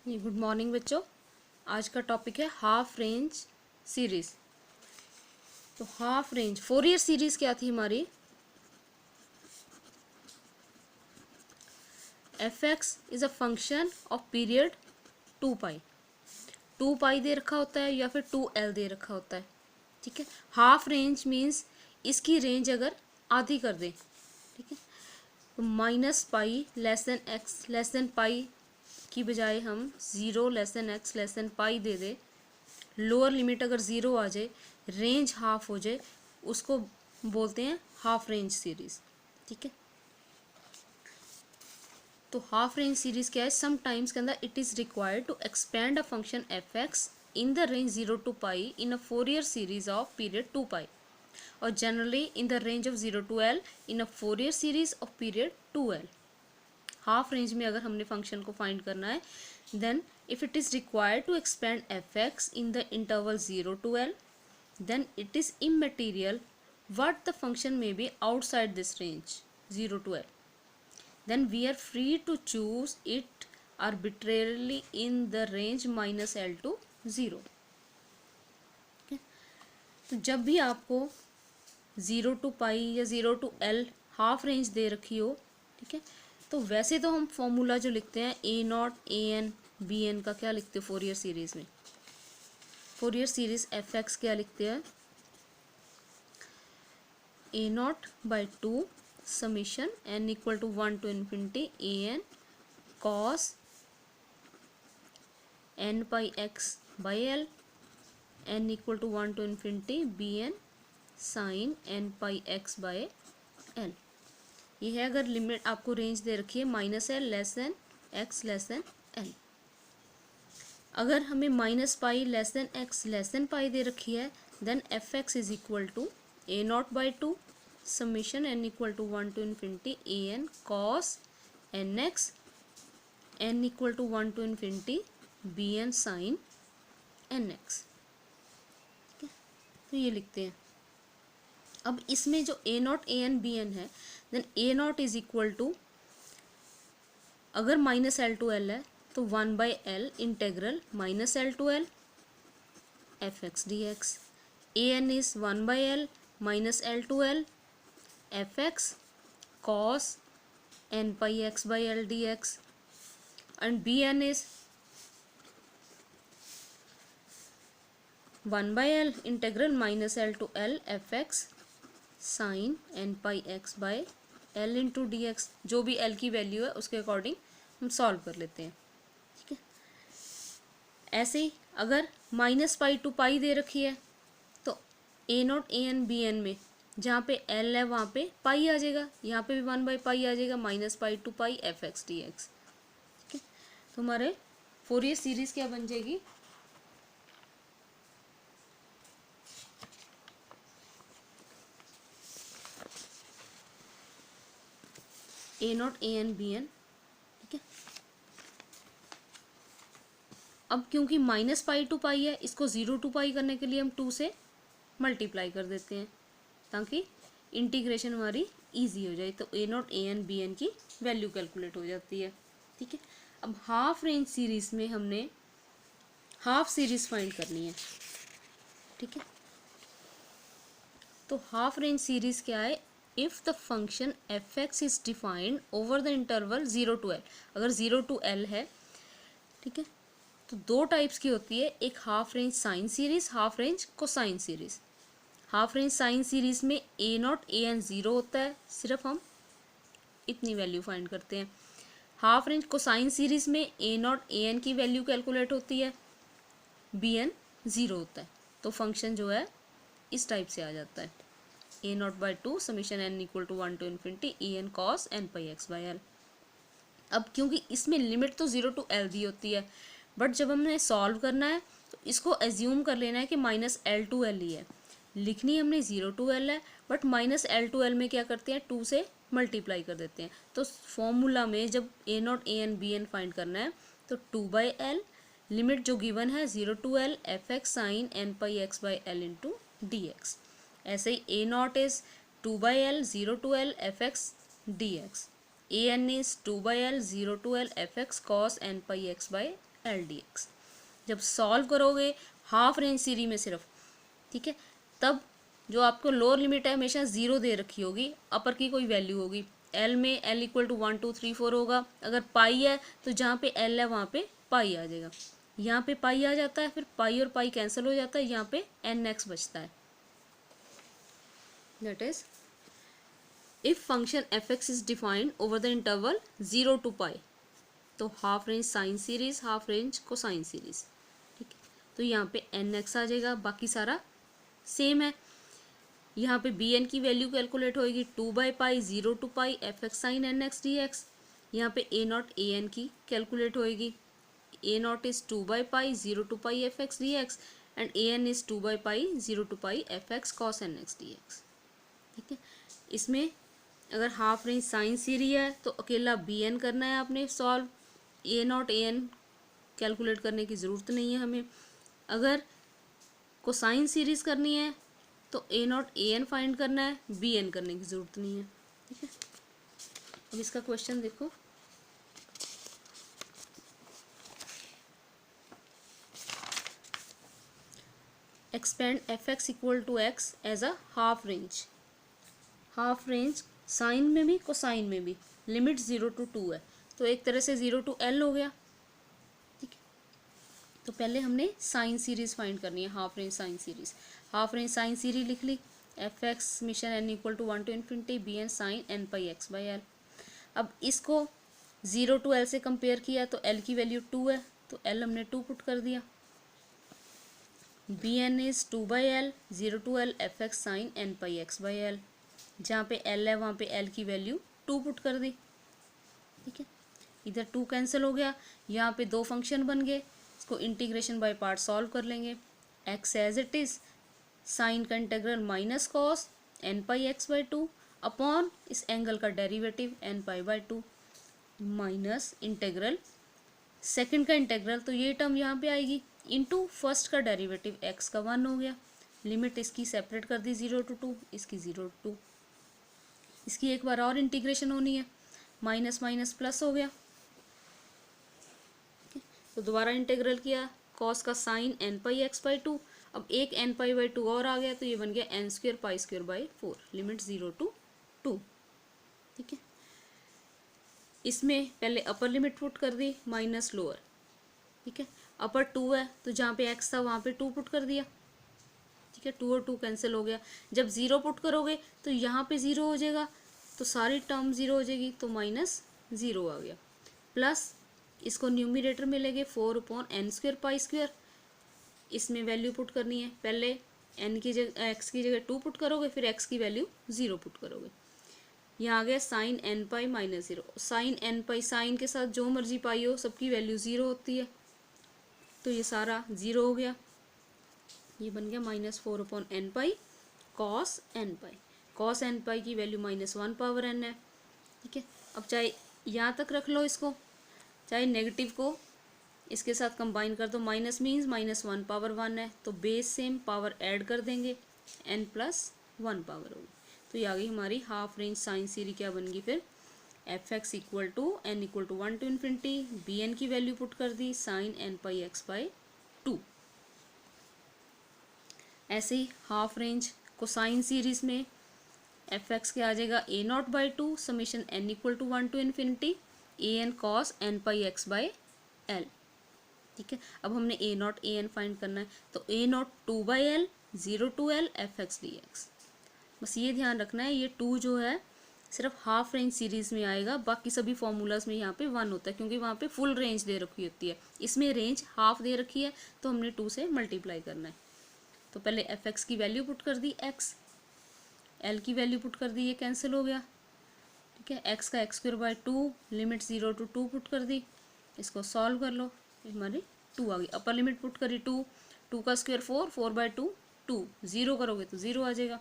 ये good morning बच्चों। आज का टॉपिक है हाफ रेंज सीरीज। तो हाफ रेंज फोरियर सीरीज क्या थी हमारी? F x is a function of period 2 पाई। 2 पाई दे रखा होता है या फिर 2L दे रखा होता है। ठीक है, हाफ रेंज मीन्स इसकी रेंज अगर आधी कर दें, ठीक है, तो -pi less than x less than pi की बजाय हम 0 less than x less than pi दे दें, लोअर लिमिट अगर 0 आ जाए, रेंज हाफ हो जाए, उसको बोलते हैं हाफ रेंज सीरीज। ठीक है, तो हाफ रेंज सीरीज क्या है? सम टाइम्स के अंदर it is required to expand a function f x in the range 0 to pi in a Fourier series of period 2 pi, और generally in the range of 0 to L in a Fourier series of period 2L। Half range में अगर हमने function को find करना है, then if it is required to expand f x in the interval 0 to L, then it is immaterial what the function may be outside this range 0 to L. Then we are free to choose it arbitrarily in the range -L to 0. Okay? तो जब भी आपको 0 to पाई या 0 to L half range दे रखी हो, ठीक है, तो वैसे तो हम फॉर्मूला जो लिखते हैं A0 AN BN का क्या लिखते हैं फोरियर सीरीज में? फोरियर सीरीज एफ एक्स क्या लिखते हैं? A0/2 summation n equal to 1 to infinity an cos n pi x by L n equal to 1 to infinity bn sin n pi x by L। ये है अगर limit आपको range दे रखी है -L less than x less than L। अगर हमें -pi less than x less than pi दे रखी है, then f x is equal to A0/2 summation n equal to 1 to infinity an cos nx n equal to 1 to infinity bn sin nx। ठीक है, तो ये लिखते हैं। अब इसमें जो A0 AN BN है, then A0 is equal to, अगर -L to L है तो 1/L integral -L to L F x d x. AN is 1/L -L to L F एक्स cos n pi x by L dx, and Bn is 1/L integral -L to L F x sin n pi x by L into d x. जो भी L की value है उसके according हम solve कर लेते हैं। ठीक है, ऐसे ही अगर -पाई टू पाई दे रखी है, तो A0 AN BN में जहाँ पे L है वहाँ पे पाई आ जाएगा, यहाँ पे भी 1/पाई आ जाएगा, -pi to pi f x d x. ठीक है, तो हमारे फोरियर सीरीज क्या बन जाएगी? A0 AN BN। ठीक है, अब क्योंकि -पाई टू पाई है, इसको 0 to पाई करने के लिए हम 2 से मल्टीप्लाई कर देते हैं ताकि इंटीग्रेशन हमारी इजी हो जाए। तो A0 AN BN की वैल्यू कैलकुलेट हो जाती है। ठीक है, अब हाफ रेंज सीरीज में हमने हाफ सीरीज फाइंड करनी है। ठीक है, तो हाफ रेंज सीरीज क्या है? If the function f x is defined over the interval 0 to L। अगर 0 to L है, ठीक है, तो दो टाइप्स की होती है, एक half range sine series, half range cosine series. Half range sine series में A0 AN 0 होता है, सिर्फ हम इतनी वैल्यू फाइंड करते हैं। हाफ रेंज कोसाइन सीरीज में A0 AN की वैल्यू कैलकुलेट होती है, BN 0 होता है, तो फंक्शन जो है इस टाइप से आ जाता है A0/2 summation n equal to 1 to infinity En cos n pi x by L। अब क्योंकि इसमें लिमिट तो 0 to L दी होती है, बट जब हमने सॉल्व करना है तो इसको एज्यूम कर लेना है कि -L to L ही है। लिखनी हमने 0 to L है, बट -L to L में क्या करते हैं, 2 से मल्टीप्लाई कर देते हैं। तो फॉर्मूला में जब A0 AN BN फाइंड करना है तो 2/L, लिमिट जो गिवन है 0 to L F x sine n pi x by L into d x. ऐसे ही A0 is 2/L 0 to L F x d x. AN is 2/L 0 to L f x cos n pi x by L d x. जब solve करोगे half range series में सिर्फ, ठीक है, तब जो आपको लोअर लिमिट है हमेशा 0 दे रखी होगी, अपर की कोई वैल्यू होगी। एल में एल इक्वल टू 1 2 3 4 होगा। अगर पाई है तो जहाँ पे एल है वहाँ पे पाई आ जाएगा। यहाँ पे पाई आ जाता है, फिर पाई और पाई कैंसिल हो जाता है, यहाँ पे एन एक्स बचता है। That is if function f x is defined over the interval 0 to पाई, तो half range sine series, half range cosine series, ठीक है। तो यहाँ पे एन एक्स आ जाएगा, बाकी सारा सेम है। यहाँ पे बी एन की वैल्यू कैलकुलेट होएगी pi 0 to pi f x sine n x d x. यहाँ पे ए नॉट ए एन की कैलकुलेट होएगी, a naught is pi 0 to pi f x d x and a n is pi 0 to pi f x cos n x d x, ठीक है। इसमें अगर half range sine series है तो अकेला B N करना है आपने solve, a naught a n calculate करने की ज़रूरत नहीं है हमें। अगर कोसाइन सीरीज करनी है तो ए नॉट ए एन फाइंड करना है, बी एन करने की ज़रूरत नहीं है, ठीक है। अब इसका क्वेश्चन देखो, expand f x equal to x as a half range. Half range sine में भी कोसाइन में भी, लिमिट 0 to 2 है, तो एक तरह से 0 to L हो गया, ठीक है। तो पहले हमने साइन सीरीज फाइंड करनी है, half range sine series. Half range sine series लिख ली, f x summation n equal to 1 to infinity b n sine n pi x by L. अब इसको 0 to L से कंपेयर किया तो L की वैल्यू 2 है, तो L हमने 2 पुट कर दिया। B n is 2/L 0 to L F x sine n pi x by L. जहाँ पे L है वहाँ पे L की वैल्यू 2 पुट कर दी, ठीक है। इधर 2 कैंसिल हो गया, यहाँ पे 2 फंक्शन बन गए, इसको इंटीग्रेशन बाय पार्ट सॉल्व कर लेंगे। x as it is, sine का integral minus cos n pi x by 2 upon इस एंगल का derivative n pi by 2 minus integral second का इंटेग्रल, तो ये टर्म यहाँ पे आएगी इनटू फर्स्ट का डेरिवेटिव x का 1 हो गया। लिमिट इसकी सेपरेट कर दी 0 to 2, इसकी 0 to 2। इसकी एक बार और इंटीग्रेशन होनी है, माइनस माइनस प्लस हो गया, तो दोबारा इंटीग्रल किया, कॉस का sine n pi x by 2, अब एक एन पाई बाई 2 और आ गया, तो ये बन गया n square pi square by 4, limit 0 to 2, ठीक है। इसमें पहले अपर लिमिट पुट कर दी माइनस लोअर, ठीक है। अपर 2 है तो जहाँ पे x था वहाँ पे 2 पुट कर दिया, ठीक है। 2 और 2 कैंसिल हो गया। जब 0 पुट करोगे तो यहाँ पे 0 हो जाएगा, तो सारी टर्म 0 हो जाएगी, तो माइनस 0 आ गया। प्लस इसको न्यूमिरेटर में लेंगे 4 upon n square pi square. इसमें वैल्यू पुट करनी है, पहले n की जगह x की जगह 2 पुट करोगे, फिर x की वैल्यू 0 पुट करोगे। यहाँ आ गया sine n pi minus 0। Sine n pi, sine के साथ जो मर्जी पाई हो सबकी वैल्यू 0 होती है, तो ये सारा 0 हो गया। ये बन गया -4 upon n pi cos n pi. Cos n pi की वैल्यू -1 पावर n है, ठीक है। अब चाहे यहाँ तक रख लो इसको, चाहे नेगेटिव को इसके साथ कंबाइन कर दो, माइनस मीन्स -1 पावर 1 है, तो बेस सेम पावर ऐड कर देंगे, n+1 पावर होगी। तो ये आ गई हमारी हाफ रेंज साइन सीरीज। क्या बन गई फिर, f x equal to n equal to 1 to infinity, b n की वैल्यू पुट कर दी sine n pi x by 2। ऐसे ही हाफ रेंज कोसाइन सीरीज में एफ एक्स के आ जाएगा a naught by 2 summation n equal to 1 to infinity a n cos n pi x by L, ठीक है। अब हमने a naught a n find करना है, तो ए not 2/L 0 to L F x d x. बस ये ध्यान रखना है, ये 2 जो है सिर्फ हाफ रेंज सीरीज में आएगा, बाकी सभी फॉर्मूलाज में यहाँ पे 1 होता है, क्योंकि वहाँ पे फुल रेंज दे रखी होती है। इसमें रेंज हाफ दे रखी है, तो हमने 2 से मल्टीप्लाई करना है। तो पहले एफ एक्स की वैल्यू पुट कर दी x, एल की वैल्यू पुट कर दी, ये कैंसिल हो गया, ठीक है। एक्स का x square by 2, limit 0 to 2 put कर दी, इसको सॉल्व कर लो, हमारी 2 आ गई। अपर लिमिट पुट करी 2, 2 का स्क्वायर 4, 4/2 2, 0 करोगे तो 0 आ जाएगा।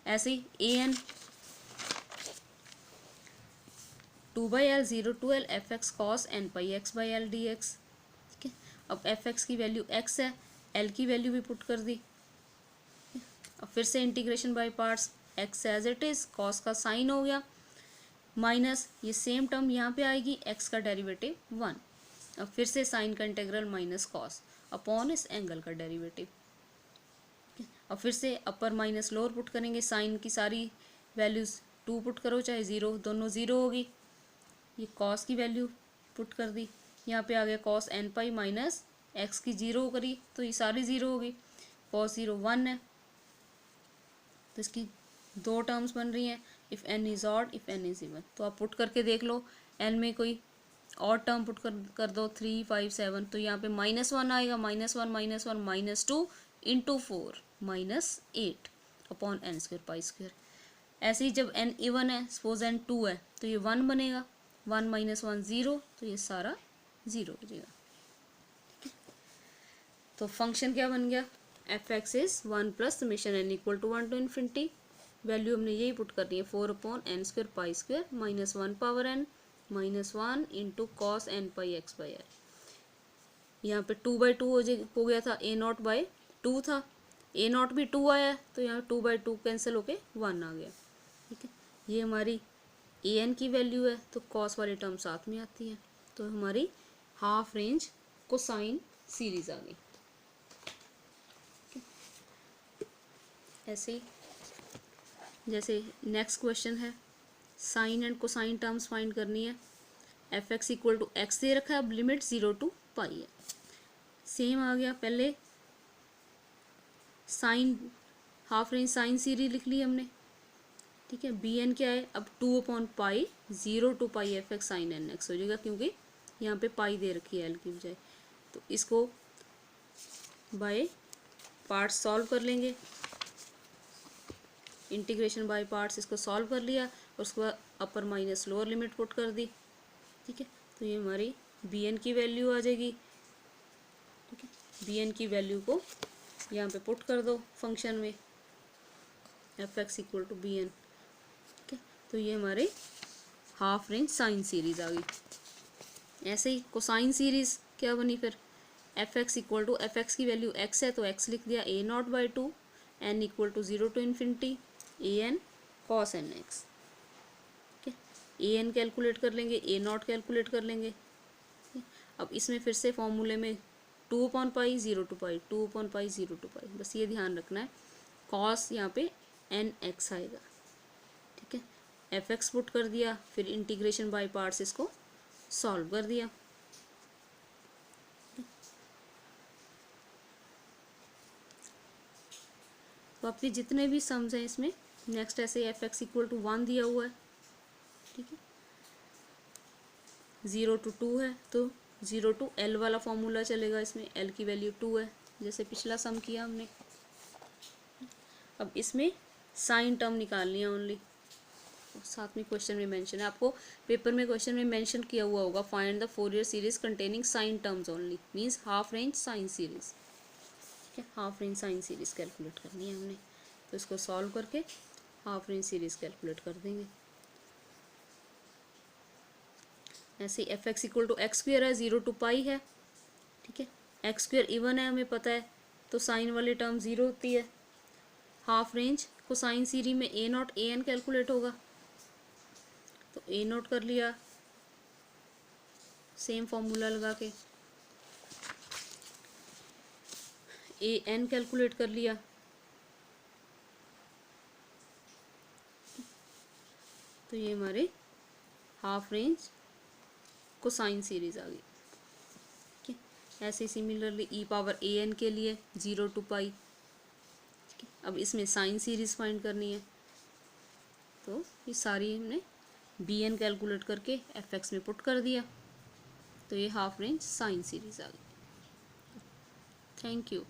ऐसे ही a n 2/L 0 to L F x cos n pi x by L d x, ठीक है। अब एफ एक्स की वैल्यू x है, एल की वैल्यू भी पुट कर दी। अब फिर से integration by parts, x as it is, cos का साइन हो गया, माइनस ये सेम टर्म यहाँ पे आएगी, x का डेरिवेटिव 1, अब फिर से साइन का इंटीग्रल माइनस कॉस अपॉन इस एंगल का डेरिवेटिव। अब फिर से अपर माइनस लोअर पुट करेंगे, साइन की सारी वैल्यूज़ 2 पुट करो चाहे 0, दोनों 0 होगी। ये कॉस की वैल्यू पुट कर दी, यहाँ पे आ गया cos n pi minus x की 0 करी तो ये सारी 0 होगी। कॉस 0 1 है तो इसकी 2 टर्म्स बन रही हैं, if n is odd if n is even. तो आप पुट करके देख लो, एन में कोई और टर्म पुट कर दो 3 5 7, तो यहाँ पे -1 आएगा, -1 -2 into 4 -8 upon n square pi square. ऐसे ही जब एन इवन है, सपोज एन 2 है तो ये 1 बनेगा, 1 -1 0, तो ये सारा 0 हो जाएगा। तो फंक्शन क्या बन गया, f x is 1 plus summation n equal to 1 to infinity. Value हमने यही पुट करनी है, 4 upon n square pi square -1 power n -1 into cos n pi x by L. यहाँ पे 2/2 हो गया था, ए नॉट बाई 2 था, ए नॉट भी 2 आया तो यहाँ 2/2 कैंसिल होके 1 आ गया। ठीक है, ये हमारी ए एन की वैल्यू है, तो कॉस वाली टर्म साथ में आती है, तो हमारी हाफ रेंज कोसाइन सीरीज आ गई। ऐसे ही जैसे नेक्स्ट क्वेश्चन है, sine and cosine terms find करनी है। F x equal to x दे रखा है, अब लिमिट 0 टू पाई है। सेम आ गया, पहले sine half range sine series लिख ली हमने। ठीक है, बी एन क्या है, अब 2 upon pi 0 to pi f x sine n x हो जाएगा, क्योंकि यहाँ पे पाई दे रखी है एल की बजाय। तो इसको बाय पार्ट्स सॉल्व कर लेंगे, इंटीग्रेशन बाय पार्ट्स इसको सॉल्व कर लिया और उसके बाद अपर माइनस लोअर लिमिट पुट कर दी। ठीक है, तो ये हमारी बी एन की वैल्यू आ जाएगी। ठीक है, बी एन की वैल्यू को यहाँ पे पुट कर दो फंक्शन में, f x equal to b n. ठीक है, तो ये हमारे हाफ रेंज साइन सीरीज आ गई। ऐसे ही कोसाइन सीरीज क्या बनी फिर, f x equal to f x की वैल्यू एक्स है तो एक्स लिख दिया a naught by 2, n equal to 0 to infinity a n cos n x. ठीक है, ए एन कैलकुलेट कर लेंगे, ए नॉट कैलकुलेट कर लेंगे। अब इसमें फिर से फॉर्मूले में 2 upon pi 0 to pi, 2 upon pi 0 to pi, बस ये ध्यान रखना है। कॉस यहाँ पे एन एक्स आएगा। ठीक है, एफ एक्स पुट कर दिया, फिर इंटीग्रेशन बाय पार्ट्स इसको सॉल्व कर दिया। तो आपके जितने भी सम्स हैं इसमें, नेक्स्ट ऐसे एफ एक्स इक्वल टू 1 दिया हुआ है। ठीक है, 0 टू 2 है तो 0 टू एल वाला फॉर्मूला चलेगा, इसमें एल की वैल्यू 2 है जैसे पिछला सम किया हमने। अब इसमें साइन टर्म निकालनी है ओनली, साथ में क्वेश्चन में मेंशन है, आपको पेपर में क्वेश्चन में मेंशन किया हुआ होगा, find the Fourier series containing sine terms only, means half range sine series. ठीक है, half range sine series calculate करनी है हमने, तो इसको सॉल्व करके हाफ रेंज सीरीज कैलकुलेट कर देंगे। ऐसे f x equal to x square है, 0 टू पाई है। ठीक है, एक्स स्क्वेयर इवन है हमें पता है, तो साइन वाली टर्म 0 होती है। हाफ रेंज को साइन सीरीज में ए नॉट ए एन कैलकुलेट होगा, तो ए नॉट कर लिया सेम फॉर्मूला लगा के, ए एन कैलकुलेट कर लिया, तो ये हमारे हाफ रेंज को साइन सीरीज आ गई। ठीक है, ऐसे similarly E power A N के लिए 0 टू पाई। ठीक है, अब इसमें साइन सीरीज फाइंड करनी है, तो ये सारी हमने बी एन कैलकुलेट करके एफ एक्स में पुट कर दिया, तो ये हाफ रेंज साइन सीरीज आ गई। Thank you.